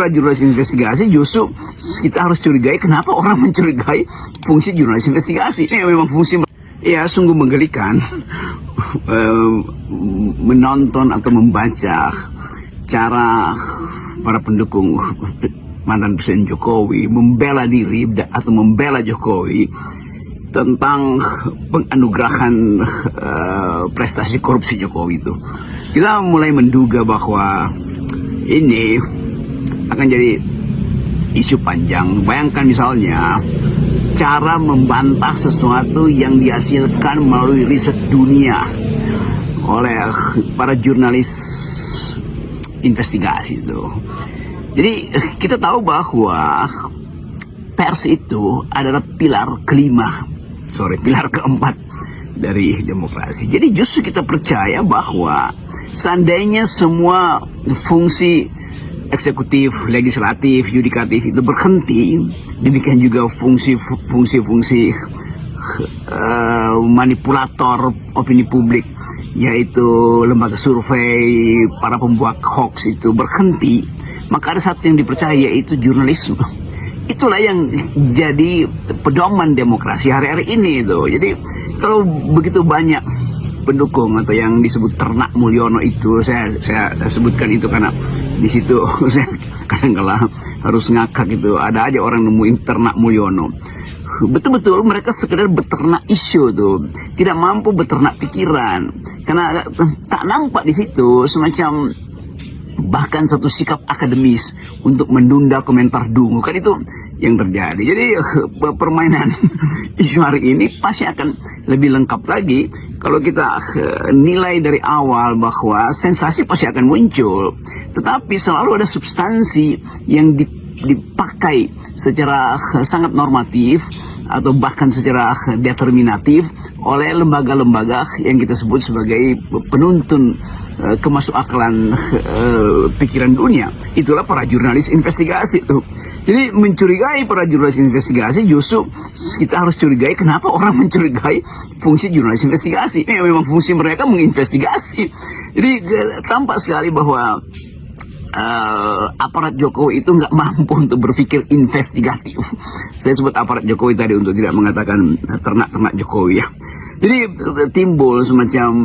Jurnalis investigasi justru kita harus curigai kenapa orang mencurigai fungsi jurnalis investigasi. Ini memang fungsi ya sungguh menggelikan menonton atau membaca cara para pendukung mantan Presiden Jokowi membela diri atau membela Jokowi tentang penganugerahan prestasi korupsi Jokowi itu. Kita mulai menduga bahwa ini akan jadi isu panjang. Bayangkan misalnya cara membantah sesuatu yang dihasilkan melalui riset dunia oleh para jurnalis investigasi itu. Jadi kita tahu bahwa pers itu adalah pilar keempat dari demokrasi. Jadi justru kita percaya bahwa seandainya semua fungsi eksekutif, legislatif, yudikatif itu berhenti, demikian juga fungsi manipulator opini publik, yaitu lembaga survei, para pembuat hoax itu berhenti, maka ada satu yang dipercaya, yaitu jurnalisme. Itulah yang jadi pedoman demokrasi hari-hari ini itu. Jadi kalau begitu banyak pendukung atau yang disebut ternak Mulyono itu, saya sebutkan itu karena di situ saya kadang-kala harus ngakak itu, ada aja orang nemuin ternak Mulyono. Betul-betul mereka sekedar beternak isu tuh, tidak mampu beternak pikiran, karena tak nampak di situ semacam bahkan satu sikap akademis untuk menunda komentar dungu. Kan itu yang terjadi. Jadi permainan isu hari ini pasti akan lebih lengkap lagi kalau kita nilai dari awal bahwa sensasi pasti akan muncul, tetapi selalu ada substansi yang dipakai secara sangat normatif atau bahkan secara determinatif oleh lembaga-lembaga yang kita sebut sebagai penuntun kemasukakalan pikiran dunia. Itulah para jurnalis investigasi tuh. Jadi mencurigai para jurnalis investigasi, justru kita harus curigai kenapa orang mencurigai fungsi jurnalis investigasi. Ini memang fungsi mereka menginvestigasi. Jadi tampak sekali bahwa aparat Jokowi itu nggak mampu untuk berpikir investigatif. Saya sebut aparat Jokowi tadi untuk tidak mengatakan ternak-ternak Jokowi ya. Jadi timbul semacam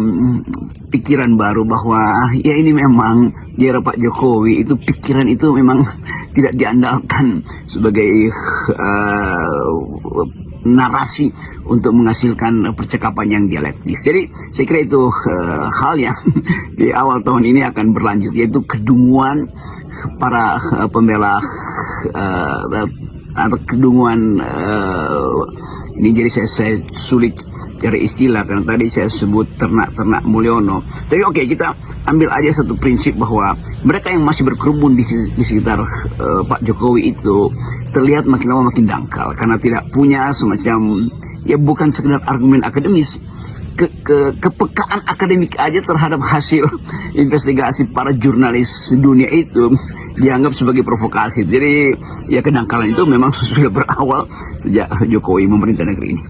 pikiran baru bahwa ya ini memang di era Pak Jokowi itu pikiran itu memang tidak diandalkan sebagai narasi untuk menghasilkan percakapan yang dialektis. Jadi saya kira itu hal yang di awal tahun ini akan berlanjut, yaitu kedunguan para pembela atau kedunguan ini. Jadi saya sulit cari istilah karena tadi saya sebut ternak-ternak Mulyono. Tapi oke, kita ambil aja satu prinsip bahwa mereka yang masih berkerumun di sekitar Pak Jokowi itu terlihat makin lama makin dangkal karena tidak punya semacam, ya bukan sekedar argumen akademis, kepekaan akademik aja terhadap hasil investigasi para jurnalis dunia itu dianggap sebagai provokasi. Jadi ya kedangkalan itu memang sudah berawal sejak Jokowi memerintah negeri ini.